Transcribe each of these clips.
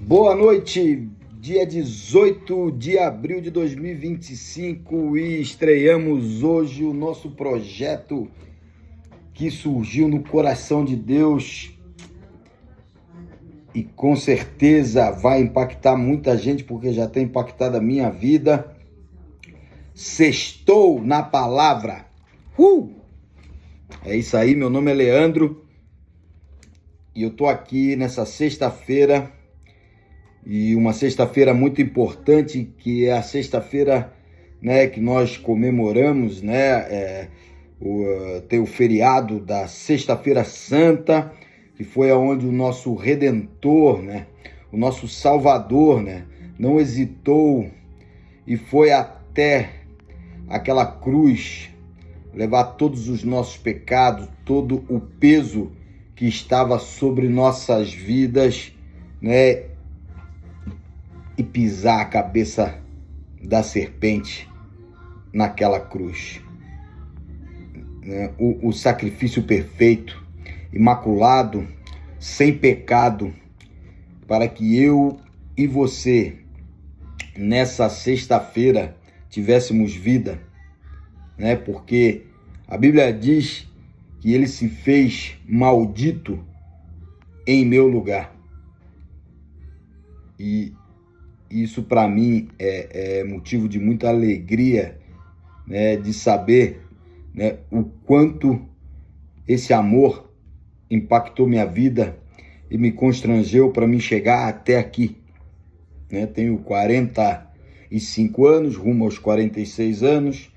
Boa noite, dia 18 de abril de 2025 e estreamos hoje o nosso projeto que surgiu no coração de Deus e com certeza vai impactar muita gente porque já tem impactado a minha vida. Sextou na palavra. É isso aí, meu nome é Leandro e eu tô aqui nessa sexta-feira. E uma sexta-feira muito importante, que é a sexta-feira, né, que nós comemoramos, né, tem o feriado da Sexta-feira Santa, que foi aonde o nosso Redentor, né, o nosso Salvador, né, não hesitou e foi até aquela cruz levar todos os nossos pecados, todo o peso que estava sobre nossas vidas, né, e pisar a cabeça da serpente naquela cruz. O sacrifício perfeito, imaculado, sem pecado, para que eu e você, nessa sexta-feira, tivéssemos vida, né? Porque a Bíblia diz que ele se fez maldito em meu lugar. E isso para mim é motivo de muita alegria, né, de saber, né, o quanto esse amor impactou minha vida e me constrangeu para me chegar até aqui. Né? Tenho 45 anos, rumo aos 46 anos,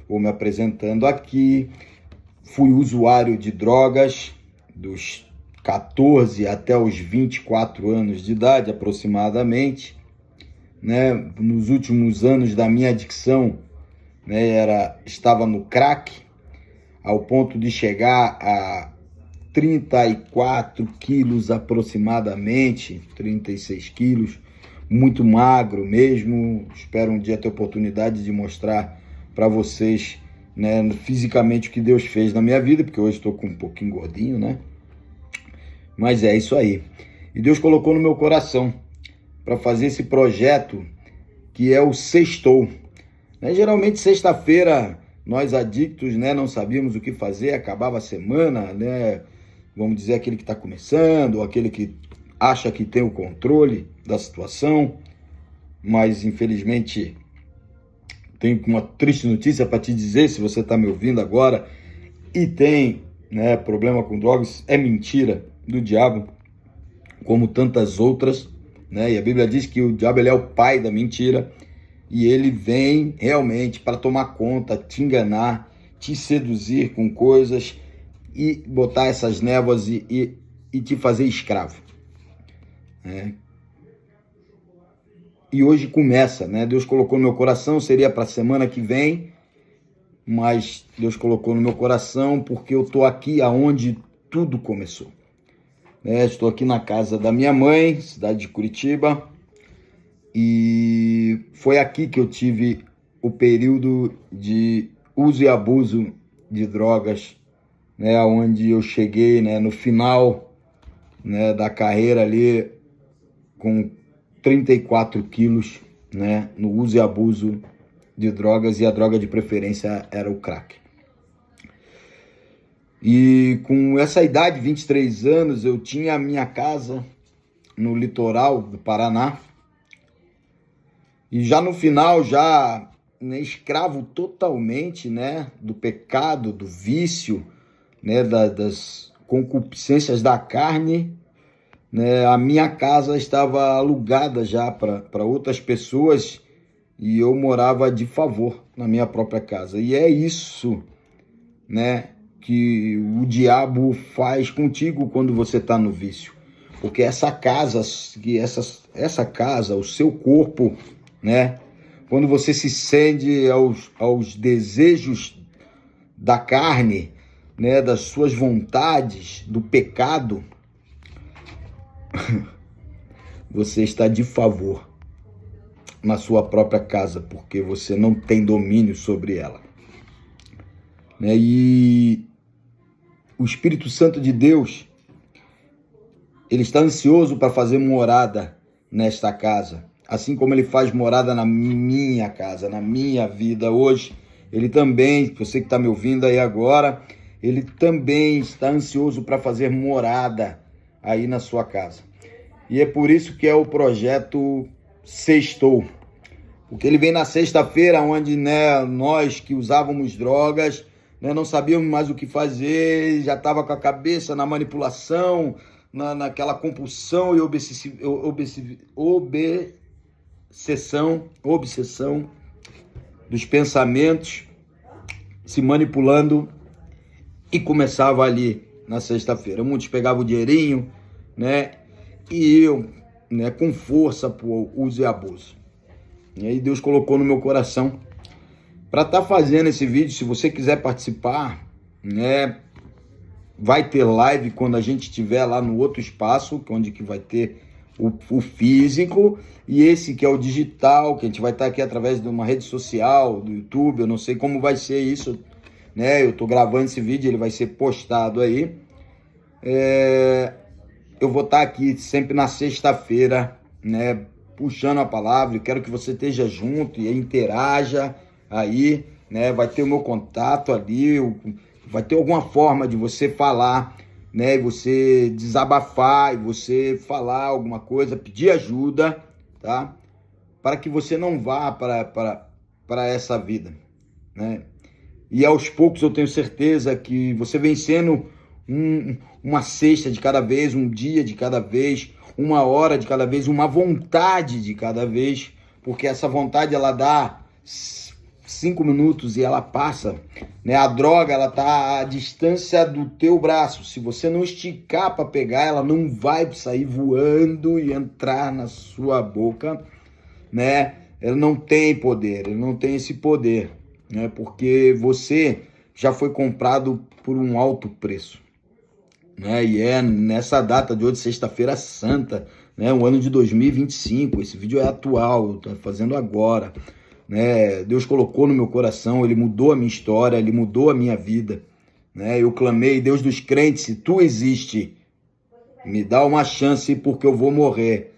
vou me apresentando aqui. Fui usuário de drogas dos 14 até os 24 anos de idade, aproximadamente. Né, nos últimos anos da minha adicção, né, estava no crack, ao ponto de chegar a 34 quilos aproximadamente, 36 quilos, muito magro mesmo. Espero um dia ter oportunidade de mostrar para vocês, né, fisicamente o que Deus fez na minha vida, porque hoje estou com um pouquinho gordinho, né? Mas é isso aí. E Deus colocou no meu coração para fazer esse projeto que é o Sextou. Né? Geralmente, sexta-feira, nós adictos, né, não sabíamos o que fazer, acabava a semana, né? Vamos dizer, aquele que está começando, ou aquele que acha que tem o controle da situação, mas infelizmente tenho uma triste notícia para te dizer, se você está me ouvindo agora e tem, né, problema com drogas, é mentira do diabo, como tantas outras. Né? E a Bíblia diz que o diabo ele é o pai da mentira e ele vem realmente para tomar conta, te enganar, te seduzir com coisas e botar essas névoas e te fazer escravo. Né? E hoje começa, né? Deus colocou no meu coração, seria para a semana que vem, mas Deus colocou no meu coração porque eu estou aqui aonde tudo começou. Estou aqui na casa da minha mãe, cidade de Curitiba, e foi aqui que eu tive o período de uso e abuso de drogas, né, onde eu cheguei, né, no final, né, da carreira ali com 34 quilos, né, no uso e abuso de drogas, e a droga de preferência era o crack. E com essa idade, 23 anos, eu tinha a minha casa no litoral do Paraná. E já no final, já, né, escravo totalmente, né, do pecado, do vício, né, das concupiscências da carne, né, a minha casa estava alugada já para outras pessoas e eu morava de favor na minha própria casa. E é isso, né, que o diabo faz contigo quando você está no vício, porque essa casa, o seu corpo, né, quando você se cede aos desejos da carne, né, das suas vontades, do pecado, você está de favor na sua própria casa, porque você não tem domínio sobre ela. Né? E o Espírito Santo de Deus, ele está ansioso para fazer morada nesta casa. Assim como ele faz morada na minha casa, na minha vida hoje, ele também, você que está me ouvindo aí agora, ele também está ansioso para fazer morada aí na sua casa. E é por isso que é o projeto Sextou. Porque ele vem na sexta-feira, onde, né, nós que usávamos drogas, né, não sabíamos mais o que fazer, já estava com a cabeça na manipulação, naquela compulsão e obsessão dos pensamentos, se manipulando, e começava ali na sexta-feira. Muitos pegavam o dinheirinho, né, e eu, né, com força por uso e abuso. E aí Deus colocou no meu coração para estar fazendo esse vídeo. Se você quiser participar, né, vai ter live quando a gente estiver lá no outro espaço, onde que vai ter o físico, e esse que é o digital, que a gente vai estar aqui através de uma rede social, do YouTube. Eu não sei como vai ser isso, né? Eu estou gravando esse vídeo, ele vai ser postado aí. Eu vou estar aqui sempre na sexta-feira, né, puxando a palavra. Eu quero que você esteja junto e interaja aí, né? Vai ter o meu contato ali, vai ter alguma forma de você falar, né? E você desabafar, e você falar alguma coisa, pedir ajuda, tá? Para que você não vá para essa vida, né? E aos poucos eu tenho certeza que você vencendo uma sexta de cada vez, um dia de cada vez, uma hora de cada vez, uma vontade de cada vez, porque essa vontade ela dá 5 minutos e ela passa, né? A droga ela tá à distância do teu braço. Se você não esticar para pegar, ela não vai sair voando e entrar na sua boca, né? Ela não tem poder, ele não tem esse poder, né? Porque você já foi comprado por um alto preço, né? E é nessa data de hoje, sexta-feira santa, né? O ano de 2025. Esse vídeo é atual, eu tô fazendo agora, né? Deus colocou no meu coração, ele mudou a minha história, ele mudou a minha vida, né? Eu clamei: Deus dos crentes, se tu existe, me dá uma chance porque eu vou morrer.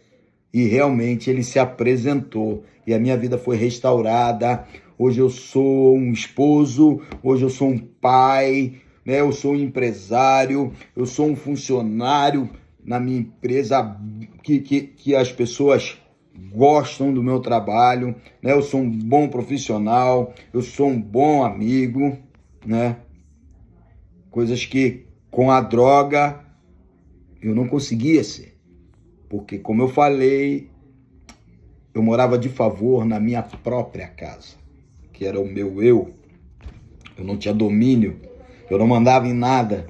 E realmente ele se apresentou e a minha vida foi restaurada. Hoje eu sou um esposo, hoje eu sou um pai, né? Eu sou um empresário, eu sou um funcionário na minha empresa que as pessoas gostam do meu trabalho, né? Eu sou um bom profissional, eu sou um bom amigo, né? Coisas que com a droga eu não conseguia ser, porque, como eu falei, eu morava de favor na minha própria casa, que era o meu eu não tinha domínio, eu não mandava em nada,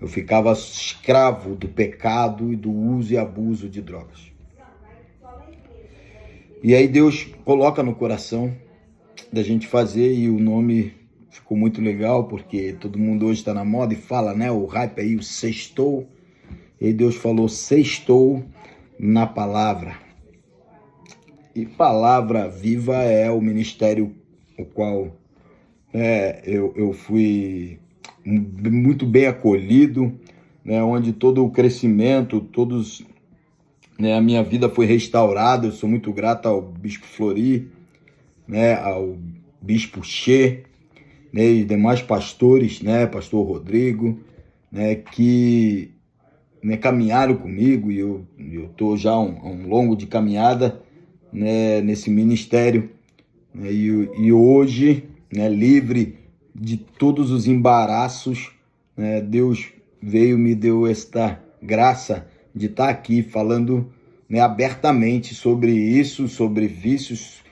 eu ficava escravo do pecado e do uso e abuso de drogas. E aí Deus coloca no coração da gente fazer, e o nome ficou muito legal, porque todo mundo hoje está na moda e fala, né, o hype aí, o sextou. E aí Deus falou: sextou na palavra. E palavra viva é o ministério o qual eu fui muito bem acolhido, né, onde todo o crescimento, né, a minha vida foi restaurada. Eu sou muito grato ao Bispo Flori, né, ao Bispo Che, né, e demais pastores, né, Pastor Rodrigo, né, que, né, caminharam comigo, e eu estou já um longo de caminhada, né, nesse ministério, né, e hoje, né, livre de todos os embaraços, né, Deus veio, me deu esta graça de estar aqui falando, né, abertamente sobre isso, sobre vícios,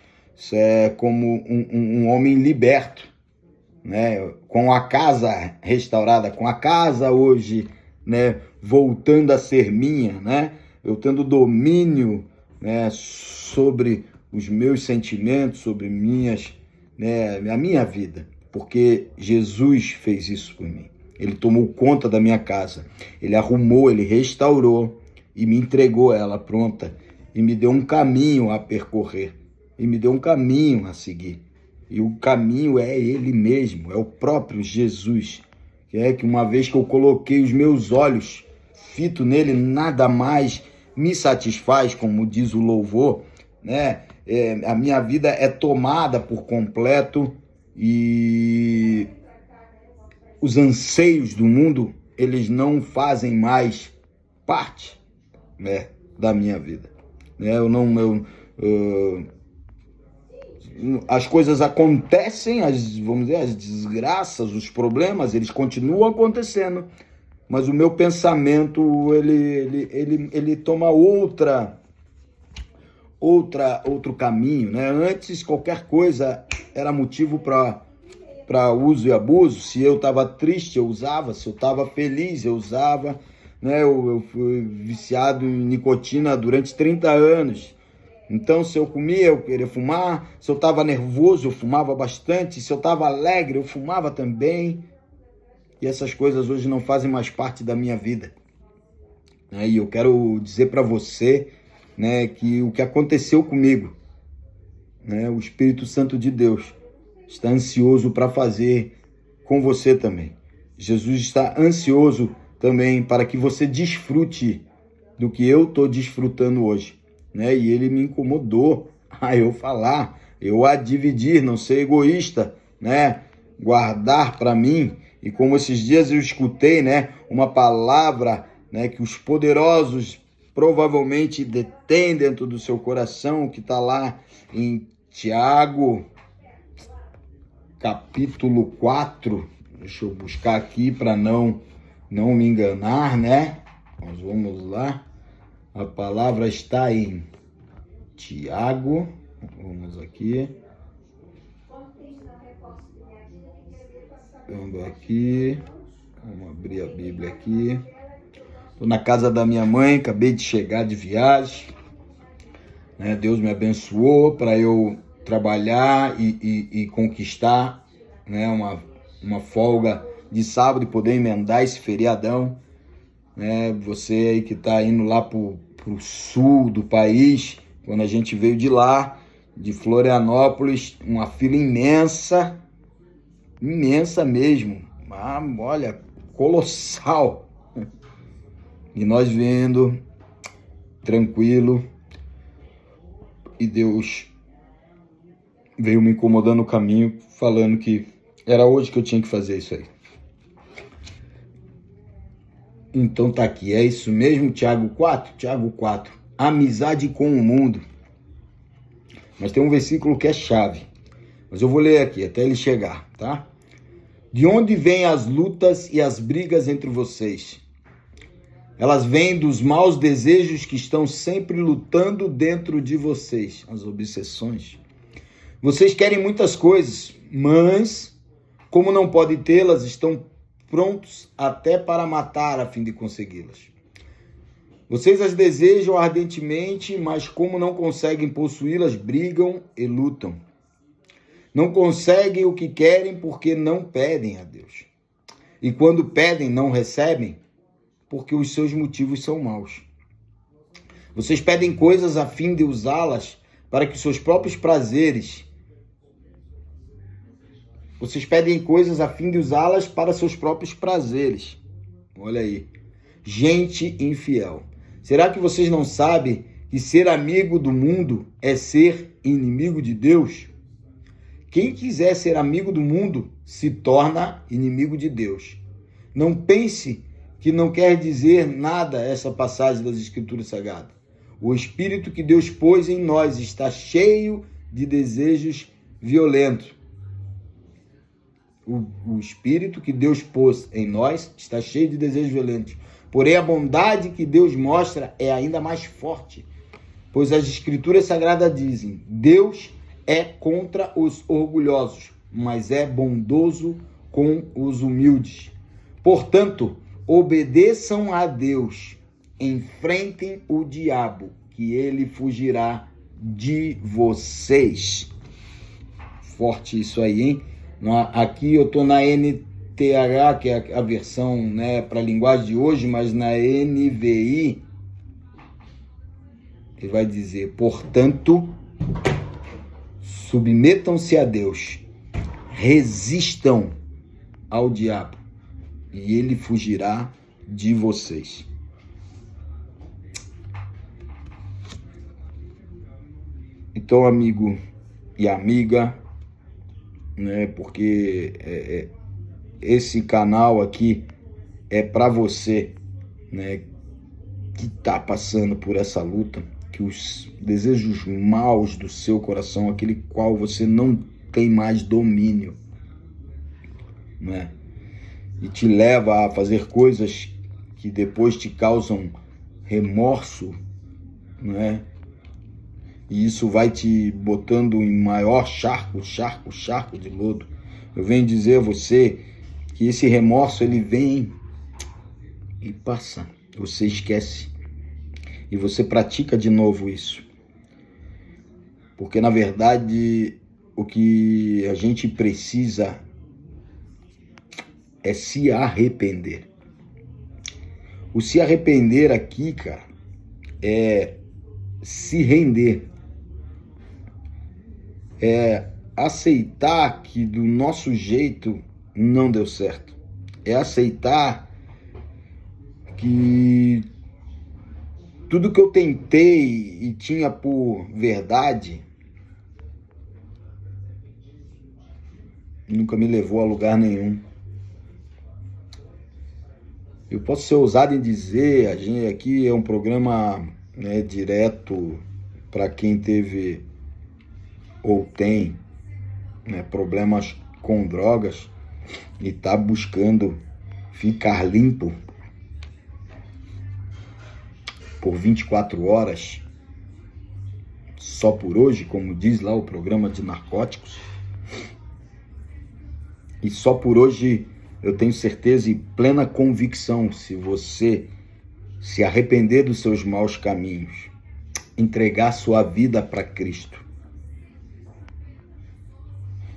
como um homem liberto, né, com a casa restaurada, com a casa hoje, né, voltando a ser minha, né, eu tendo domínio, né, sobre os meus sentimentos, sobre a minha vida, porque Jesus fez isso por mim. Ele tomou conta da minha casa, ele arrumou, ele restaurou e me entregou ela pronta, e me deu um caminho a percorrer, e me deu um caminho a seguir. E o caminho é ele mesmo, é o próprio Jesus, que uma vez que eu coloquei os meus olhos fito nele, nada mais me satisfaz, como diz o louvor, né? A minha vida é tomada por completo e os anseios do mundo, eles não fazem mais parte, né, da minha vida. As coisas acontecem, vamos dizer, as desgraças, os problemas, eles continuam acontecendo, mas o meu pensamento, ele toma outro caminho, né? Antes, qualquer coisa era motivo para uso e abuso. Se eu estava triste, eu usava. Se eu estava feliz, eu usava. Né? Eu fui viciado em nicotina durante 30 anos. Então, se eu comia, eu queria fumar. Se eu estava nervoso, eu fumava bastante. Se eu estava alegre, eu fumava também. E essas coisas hoje não fazem mais parte da minha vida. E eu quero dizer para você, né, que o que aconteceu comigo, né, o Espírito Santo de Deus está ansioso para fazer com você também. Jesus está ansioso também para que você desfrute do que eu estou desfrutando hoje, né? E ele me incomodou a eu falar, eu a dividir, não ser egoísta, né? Guardar para mim. E como esses dias eu escutei, né, uma palavra, né, que os poderosos provavelmente detêm dentro do seu coração, que está lá em Tiago, capítulo 4. Deixa eu buscar aqui para não me enganar, né? Nós vamos lá. A palavra está em Tiago. Vamos aqui. Vamos aqui. Vamos abrir a Bíblia aqui. Estou na casa da minha mãe, acabei de chegar de viagem. Né? Deus me abençoou para eu trabalhar e conquistar, né, uma folga de sábado e poder emendar esse feriadão. Né? Você aí que está indo lá para o sul do país, quando a gente veio de lá, de Florianópolis, uma fila imensa mesmo, olha, colossal. E nós vendo, tranquilo, e Deus veio me incomodando no caminho, falando que era hoje que eu tinha que fazer isso aí. Então tá aqui, é isso mesmo, Tiago 4? Tiago 4, amizade com o mundo. Mas tem um versículo que é chave, mas eu vou ler aqui até ele chegar, tá? De onde vêm as lutas e as brigas entre vocês? Elas vêm dos maus desejos que estão sempre lutando dentro de vocês, as obsessões. Vocês querem muitas coisas, mas, como não podem tê-las, estão prontos até para matar a fim de consegui-las. Vocês as desejam ardentemente, mas como não conseguem possuí-las, brigam e lutam. Não conseguem o que querem porque não pedem a Deus. E quando pedem, não recebem, porque os seus motivos são maus. Vocês pedem coisas a fim de usá-las para que seus próprios prazeres... Vocês pedem coisas a fim de usá-las para seus próprios prazeres. Olha aí. Gente infiel. Será que vocês não sabem que ser amigo do mundo é ser inimigo de Deus? Quem quiser ser amigo do mundo se torna inimigo de Deus. Não pense que não quer dizer nada essa passagem das Escrituras Sagradas. O Espírito que Deus pôs em nós está cheio de desejos violentos. O Espírito que Deus pôs em nós está cheio de desejos violentos. Porém, a bondade que Deus mostra é ainda mais forte. Pois as Escrituras Sagradas dizem: Deus é contra os orgulhosos, mas é bondoso com os humildes. Portanto, obedeçam a Deus, enfrentem o diabo, que ele fugirá de vocês. Forte isso aí, hein? Aqui eu estou na NTH, que é a versão, né, para a linguagem de hoje, mas na NVI, ele vai dizer: portanto, submetam-se a Deus, resistam ao diabo, e ele fugirá de vocês. Então, amigo e amiga, né, porque esse canal aqui é para você, né, que está passando por essa luta, que os desejos maus do seu coração, aquele qual você não tem mais domínio, né, e te leva a fazer coisas que depois te causam remorso, né, e isso vai te botando em maior charco de lodo. Eu venho dizer a você que esse remorso, ele vem e passa. Você esquece. E você pratica de novo isso. Porque, na verdade, o que a gente precisa é se arrepender. O se arrepender aqui, cara, é se render. É aceitar que do nosso jeito não deu certo. É aceitar que tudo que eu tentei e tinha por verdade nunca me levou a lugar nenhum. Eu posso ser ousado em dizer, a gente aqui é um programa, né, direto para quem teve ou tem, né, problemas com drogas e está buscando ficar limpo por 24 horas, só por hoje, como diz lá o programa de narcóticos. E só por hoje eu tenho certeza e plena convicção, se você se arrepender dos seus maus caminhos, entregar sua vida para Cristo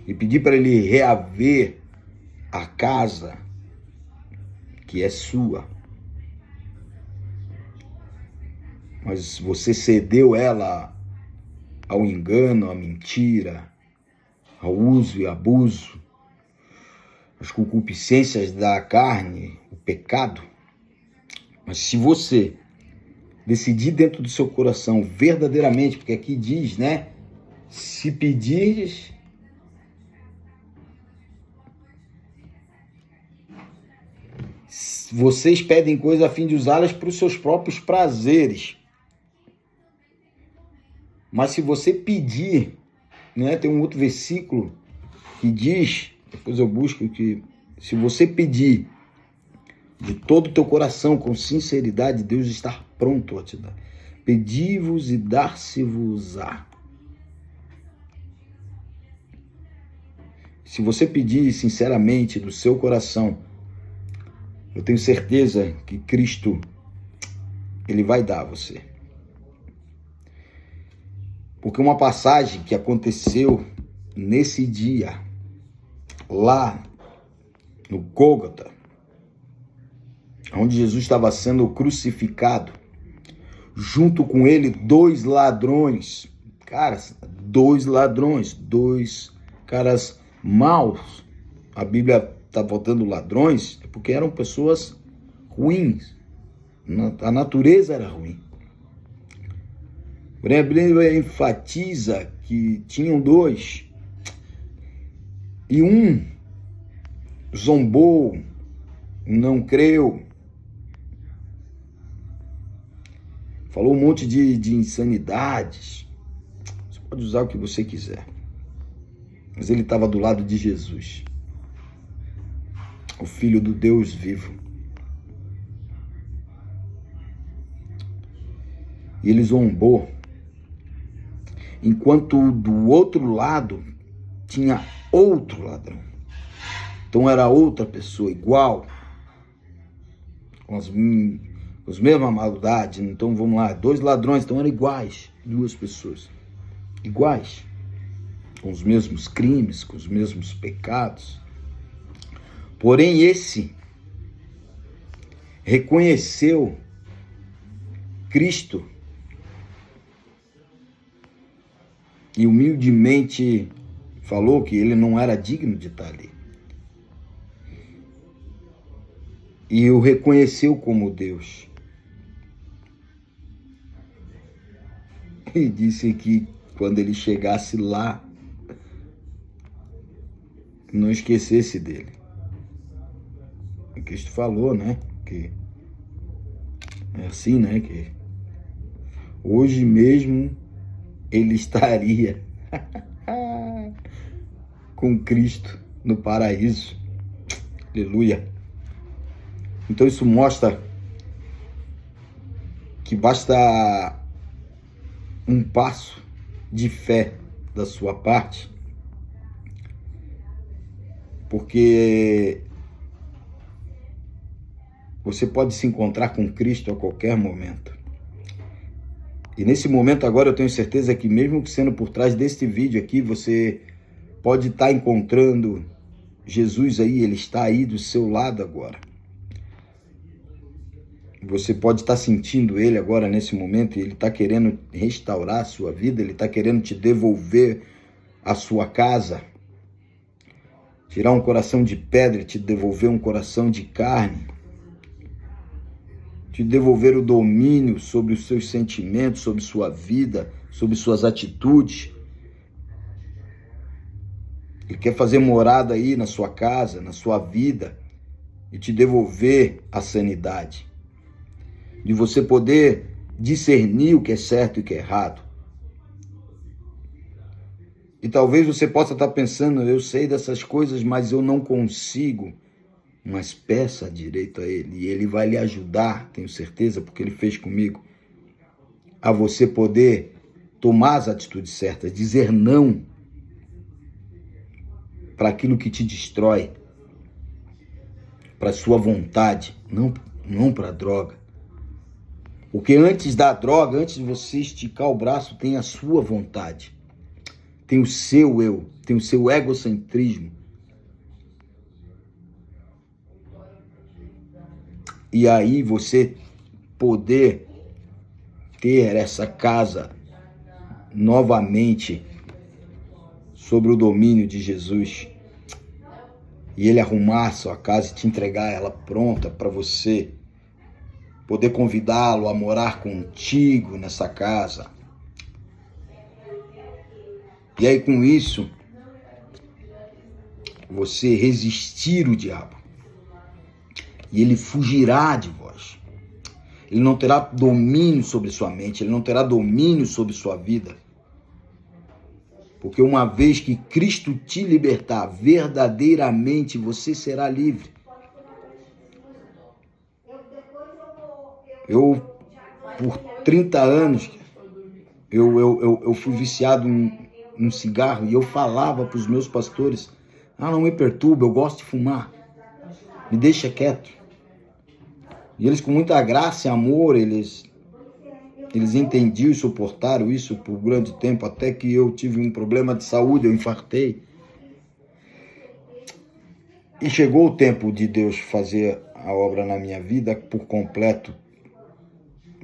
e pedir para Ele reaver a casa que é sua, mas você cedeu ela ao engano, à mentira, ao uso e abuso, às concupiscências da carne, o pecado. Mas se você decidir dentro do seu coração verdadeiramente, porque aqui diz, né, se pedires, vocês pedem coisas a fim de usá-las para os seus próprios prazeres. Mas se você pedir, né, tem um outro versículo que diz, depois eu busco, que se você pedir de todo o teu coração, com sinceridade, Deus está pronto a te dar. Pedi-vos e dar-se-vos-á. Se você pedir sinceramente do seu coração, eu tenho certeza que Cristo, Ele vai dar a você. Porque uma passagem que aconteceu nesse dia, lá no Gólgota, onde Jesus estava sendo crucificado, junto com ele 2 ladrões, caras, 2 ladrões, 2 caras maus. A Bíblia está botando ladrões porque eram pessoas ruins, a natureza era ruim. Porém, a Bíblia enfatiza que tinham 2 e um zombou, não creu, falou um monte de insanidades. Você pode usar o que você quiser, mas ele estava do lado de Jesus, o Filho do Deus vivo. E ele zombou, enquanto do outro lado tinha outro ladrão. Então era outra pessoa igual, com as mesmas maldades. Então vamos lá, 2 ladrões, então eram iguais, 2 pessoas iguais, com os mesmos crimes, com os mesmos pecados. Porém esse reconheceu Cristo e humildemente falou que ele não era digno de estar ali. E o reconheceu como Deus. E disse que quando ele chegasse lá, não esquecesse dele. O Cristo falou, né? Que é assim, né? Que hoje mesmo ele estaria com Cristo no paraíso. Aleluia. Então isso mostra que basta um passo de fé da sua parte, porque você pode se encontrar com Cristo a qualquer momento. E nesse momento agora eu tenho certeza que mesmo sendo por trás deste vídeo aqui, você pode estar encontrando Jesus aí, ele está aí do seu lado agora. Você pode estar sentindo ele agora nesse momento e ele está querendo restaurar a sua vida, ele está querendo te devolver a sua casa, tirar um coração de pedra e te devolver um coração de carne, te devolver o domínio sobre os seus sentimentos, sobre sua vida, sobre suas atitudes. Ele quer fazer morada aí na sua casa, na sua vida e te devolver a sanidade. De você poder discernir o que é certo e o que é errado. E talvez você possa estar pensando, eu sei dessas coisas, mas eu não consigo. Mas peça direito a ele, e ele vai lhe ajudar, tenho certeza, porque ele fez comigo, a você poder tomar as atitudes certas, dizer não para aquilo que te destrói, para a sua vontade, não para a droga. Porque antes da droga, antes de você esticar o braço, tem a sua vontade. Tem o seu eu, tem o seu egocentrismo. E aí você poder ter essa casa novamente sobre o domínio de Jesus. E ele arrumar a sua casa e te entregar ela pronta para você poder convidá-lo a morar contigo nessa casa. E aí com isso, você resistir o diabo. E ele fugirá de vós. Ele não terá domínio sobre sua mente, ele não terá domínio sobre sua vida. Porque uma vez que Cristo te libertar, verdadeiramente você será livre. Eu, por 30 anos, eu fui viciado em cigarro e eu falava para os meus pastores, não me perturba, eu gosto de fumar, me deixa quieto. E eles com muita graça e amor, eles entendiam e suportaram isso por grande tempo, até que eu tive um problema de saúde, eu infartei. E chegou o tempo de Deus fazer a obra na minha vida por completo,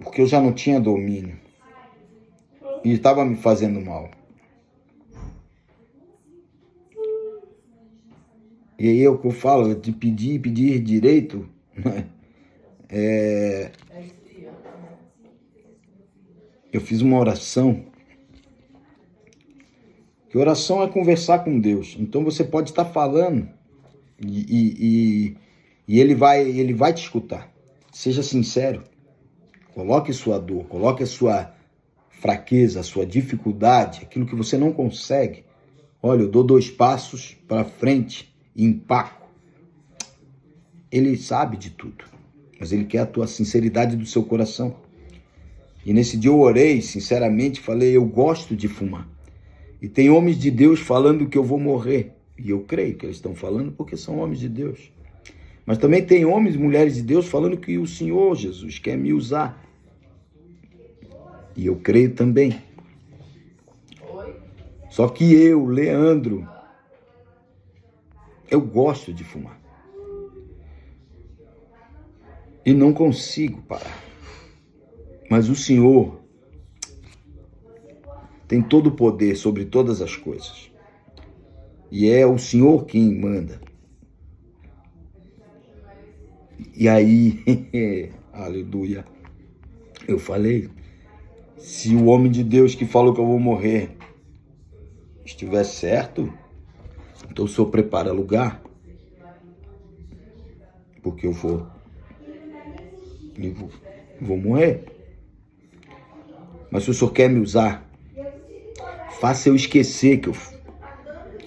porque eu já não tinha domínio e estava me fazendo mal. E aí é o que eu falo, de pedir direito, né? Eu fiz uma oração. Que oração é conversar com Deus. Então você pode estar falando e ele vai te escutar. Seja sincero. Coloque sua dor, coloque a sua fraqueza, a sua dificuldade, aquilo que você não consegue. Olha, eu dou 2 passos para frente e empaco. Ele sabe de tudo, mas ele quer a tua sinceridade do seu coração. E nesse dia eu orei, sinceramente, falei, eu gosto de fumar. E tem homens de Deus falando que eu vou morrer. E eu creio que eles estão falando porque são homens de Deus. Mas também tem homens e mulheres de Deus falando que o Senhor Jesus quer me usar. E eu creio também. Só que eu, Leandro, eu gosto de fumar. E não consigo parar. Mas o Senhor tem todo o poder sobre todas as coisas. E é o Senhor quem manda. E aí, aleluia, eu falei, se o homem de Deus que falou que eu vou morrer estiver certo, então o Senhor prepara lugar, porque eu vou morrer. Mas se o Senhor quer me usar, faça eu esquecer que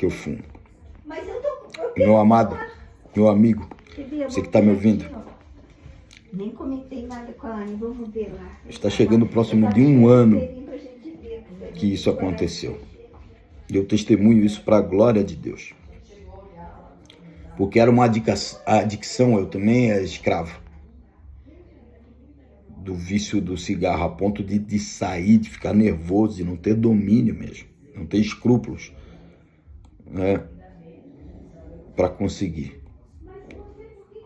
eu fumo. Meu amado, meu amigo, você que está me ouvindo, nem comentei nada com a Anne, vamos ver lá. está chegando próximo de 1 ano que isso aconteceu. E eu testemunho isso para a glória de Deus. Porque era uma adicção, eu também era escravo do vício do cigarro, a ponto de sair, de ficar nervoso, de não ter domínio mesmo, não ter escrúpulos, né, para conseguir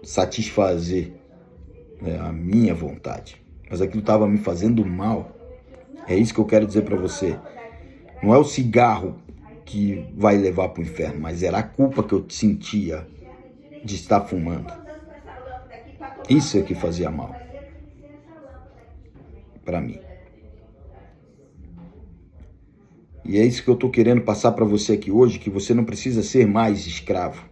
satisfazer, né, a minha vontade. Mas aquilo estava me fazendo mal. É isso que eu quero dizer para você. Não é o cigarro que vai levar para o inferno, mas era a culpa que eu sentia de estar fumando. Isso é que fazia mal para mim. E é isso que eu estou querendo passar para você aqui hoje, que você não precisa ser mais escravo.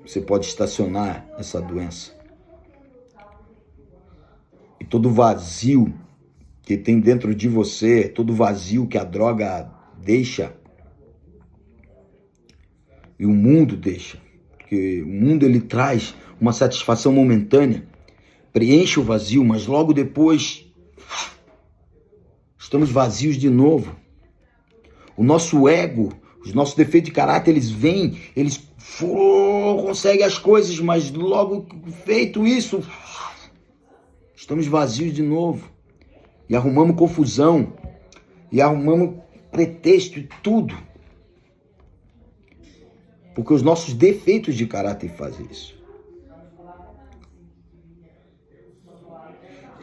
Você pode estacionar essa doença. E todo vazio que tem dentro de você, todo vazio que a droga deixa, e o mundo deixa, porque o mundo ele traz uma satisfação momentânea, preenche o vazio, mas logo depois estamos vazios de novo. O nosso ego, os nossos defeitos de caráter, eles vêm, eles conseguem as coisas, mas logo feito isso, estamos vazios de novo. E arrumamos confusão, e arrumamos pretexto e tudo. Porque os nossos defeitos de caráter fazem isso.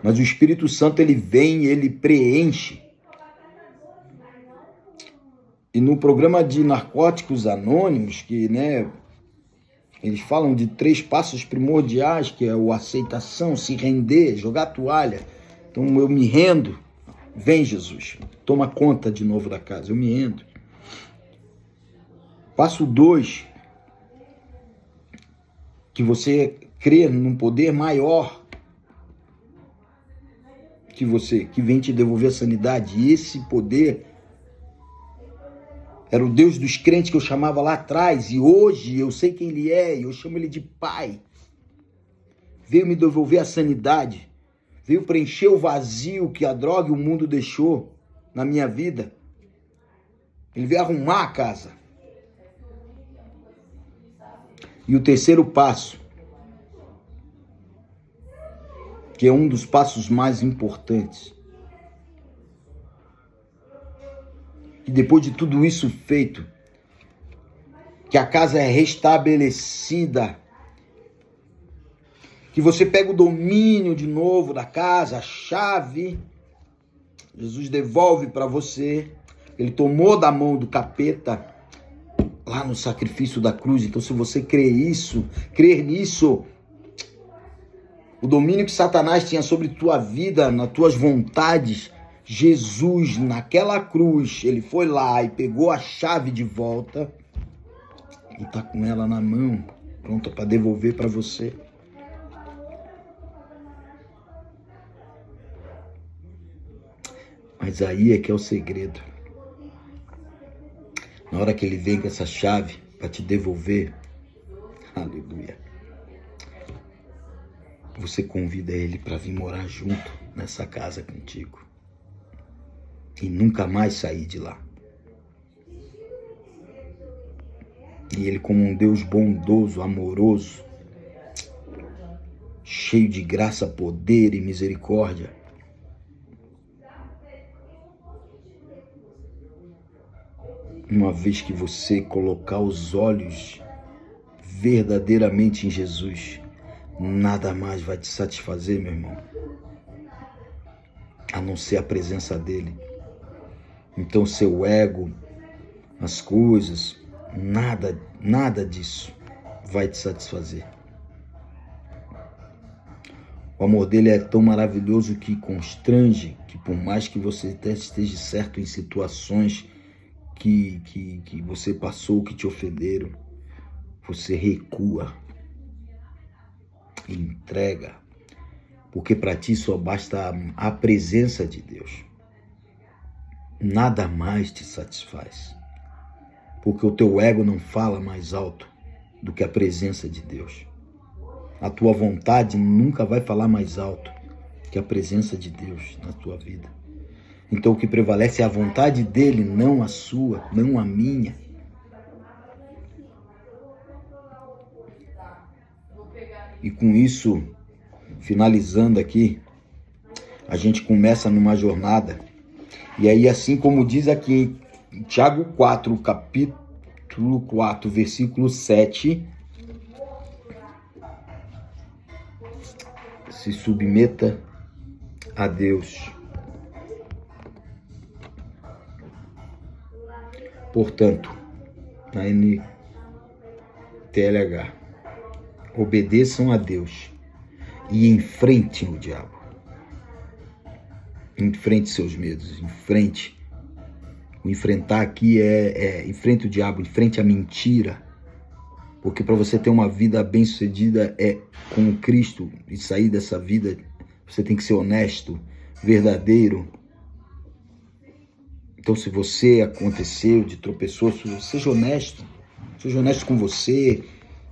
Mas o Espírito Santo, ele vem, ele preenche. E no programa de Narcóticos Anônimos, que, né, eles falam de 3 passos primordiais, que é a aceitação, se render, jogar a toalha. Então eu me rendo. Vem, Jesus, toma conta de novo da casa, eu me rendo. Passo 2, que você crê num poder maior que você, que vem te devolver a sanidade. E esse poder era o Deus dos crentes que eu chamava lá atrás, e hoje eu sei quem ele é, e eu chamo ele de Pai. Veio me devolver a sanidade, veio preencher o vazio que a droga e o mundo deixou na minha vida. Ele veio arrumar a casa. E o terceiro passo, que é um dos passos mais importantes, e depois de tudo isso feito, que a casa é restabelecida, que você pega o domínio de novo da casa, a chave, Jesus devolve para você, ele tomou da mão do capeta lá no sacrifício da cruz. Então, se você crer nisso, o domínio que Satanás tinha sobre tua vida, nas tuas vontades, Jesus, naquela cruz, ele foi lá e pegou a chave de volta e tá com ela na mão, pronta para devolver para você. Mas aí é que é o segredo. Na hora que ele vem com essa chave para te devolver, aleluia, você convida ele para vir morar junto nessa casa contigo e nunca mais sair de lá. E ele, como um Deus bondoso, amoroso, cheio de graça, poder e misericórdia, uma vez que você colocar os olhos verdadeiramente em Jesus, nada mais vai te satisfazer, meu irmão, a não ser a presença dele. Então seu ego, as coisas, nada disso vai te satisfazer. O amor dele é tão maravilhoso que constrange, que por mais que você até esteja certo em situações que você passou, que te ofenderam, você recua e entrega, porque para ti só basta a presença de Deus. Nada mais te satisfaz, porque o teu ego não fala mais alto do que a presença de Deus. A tua vontade nunca vai falar mais alto que a presença de Deus na tua vida. Então o que prevalece é a vontade dele, não a sua, não a minha. E com isso, finalizando aqui, a gente começa numa jornada. E aí, assim como diz aqui em Tiago 4, capítulo 4, versículo 7, se submeta a Deus. Portanto, na NTLH, obedeçam a Deus e enfrentem o diabo. Enfrente seus medos, enfrente. O enfrentar aqui enfrente o diabo, enfrente a mentira. Porque para você ter uma vida bem-sucedida com Cristo e sair dessa vida, você tem que ser honesto, verdadeiro. Então, se você aconteceu de tropeçou, seja honesto com você.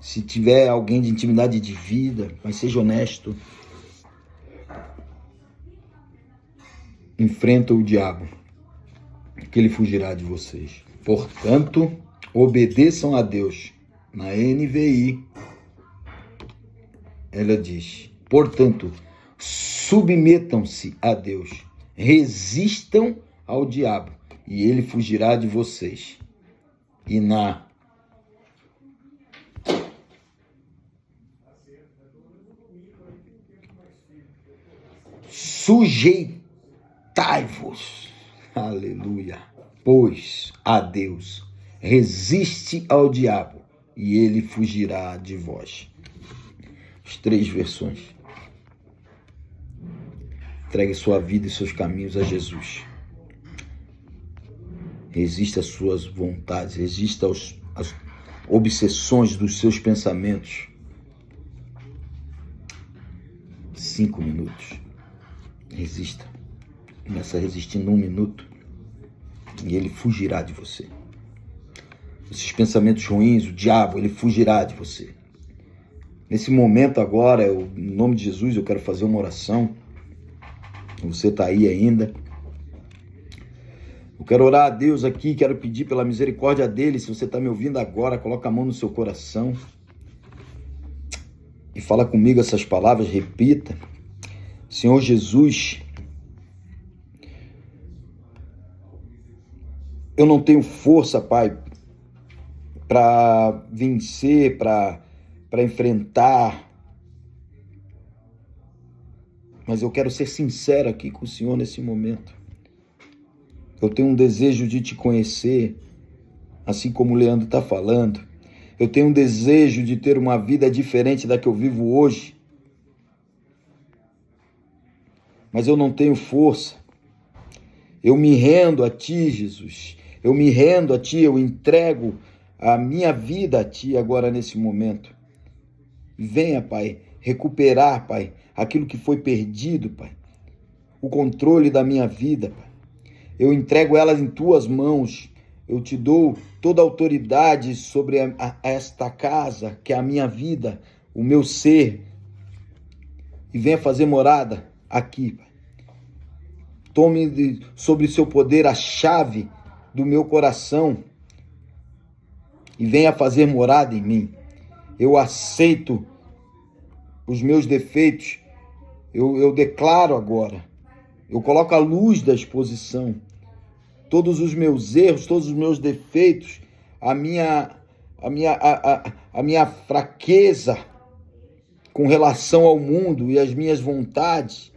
Se tiver alguém de intimidade de vida, mas seja honesto. Enfrenta o diabo, que ele fugirá de vocês. Portanto, obedeçam a Deus. Na NVI, ela diz: portanto, submetam-se a Deus, resistam ao diabo, e ele fugirá de vocês. E na sujeitai-vos, aleluia, pois a Deus, resiste ao diabo, e ele fugirá de vós. As 3 versões. Entregue sua vida e seus caminhos a Jesus. Resista às suas vontades, resista às obsessões dos seus pensamentos. 5 minutos. Resista. Começa resistindo 1 minuto e ele fugirá de você. Esses pensamentos ruins, o diabo, ele fugirá de você. Nesse momento agora, em nome de Jesus, eu quero fazer uma oração. Você está aí ainda. Eu quero orar a Deus aqui, quero pedir pela misericórdia dele. Se você está me ouvindo agora, coloca a mão no seu coração e fala comigo essas palavras, repita. Senhor Jesus, eu não tenho força, Pai, para vencer, para enfrentar, mas eu quero ser sincero aqui com o Senhor nesse momento. Eu tenho um desejo de te conhecer, assim como o Leandro está falando. Eu tenho um desejo de ter uma vida diferente da que eu vivo hoje, mas eu não tenho força. Eu me rendo a Ti, Jesus. Eu me rendo a Ti, eu entrego a minha vida a Ti agora nesse momento. Venha, Pai, recuperar, Pai, aquilo que foi perdido, Pai. O controle da minha vida, Pai. Eu entrego elas em Tuas mãos. Eu Te dou toda a autoridade sobre esta casa, que é a minha vida, o meu ser. E venha fazer morada aqui, Pai. Tome sobre seu poder a chave do meu coração e venha fazer morada em mim. Eu aceito os meus defeitos, eu declaro agora, eu coloco a luz da exposição, todos os meus erros, todos os meus defeitos, a minha fraqueza com relação ao mundo e as minhas vontades,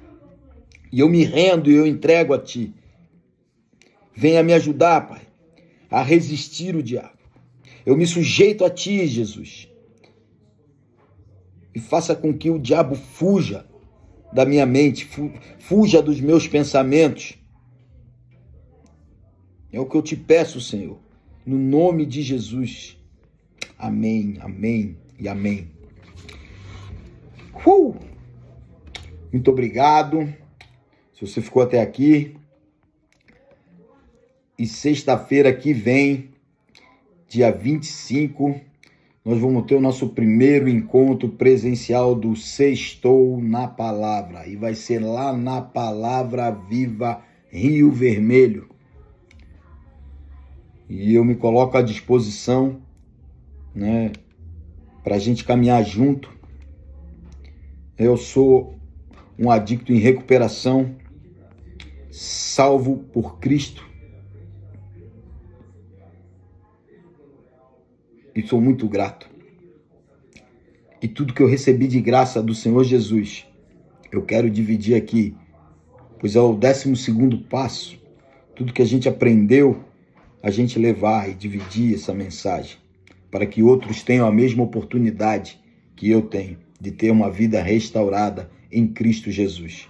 e eu me rendo e eu entrego a Ti. Venha me ajudar, Pai, a resistir o diabo. Eu me sujeito a Ti, Jesus. E faça com que o diabo fuja da minha mente, fuja dos meus pensamentos. É o que eu te peço, Senhor, no nome de Jesus. Amém, amém e amém. Muito obrigado, se você ficou até aqui. E sexta-feira que vem, dia 25, nós vamos ter o nosso primeiro encontro presencial do Sextou na Palavra. E vai ser lá na Palavra Viva Rio Vermelho. E eu me coloco à disposição, né, para a gente caminhar junto. Eu sou um adicto em recuperação, salvo por Cristo. E sou muito grato. E tudo que eu recebi de graça do Senhor Jesus, eu quero dividir aqui, pois é o 12º passo. Tudo que a gente aprendeu, a gente levar e dividir essa mensagem, para que outros tenham a mesma oportunidade que eu tenho, de ter uma vida restaurada em Cristo Jesus.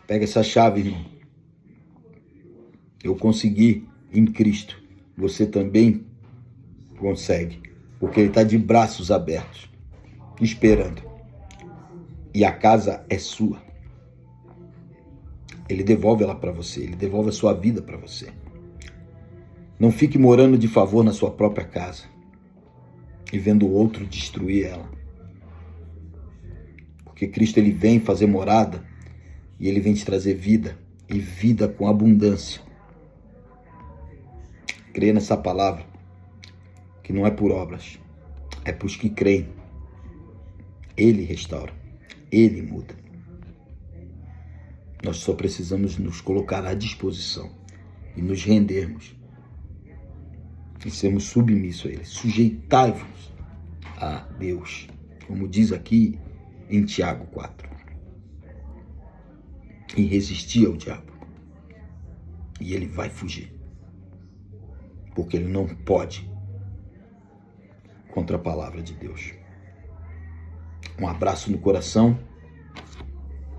Pega essa chave, irmão. Eu consegui em Cristo. Você também consegue, porque Ele está de braços abertos, esperando. E a casa é sua. Ele devolve ela para você, Ele devolve a sua vida para você. Não fique morando de favor na sua própria casa e vendo o outro destruir ela. Porque Cristo, Ele vem fazer morada e Ele vem te trazer vida, e vida com abundância. Creia nessa palavra, que não é por obras, é para os que creem. Ele restaura, Ele muda. Nós só precisamos nos colocar à disposição e nos rendermos e sermos submissos a Ele. Sujeitai-vos a Deus, como diz aqui em Tiago 4. E resistir ao diabo, e ele vai fugir, porque ele não pode contra a palavra de Deus. Um abraço no coração.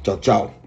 Tchau, tchau.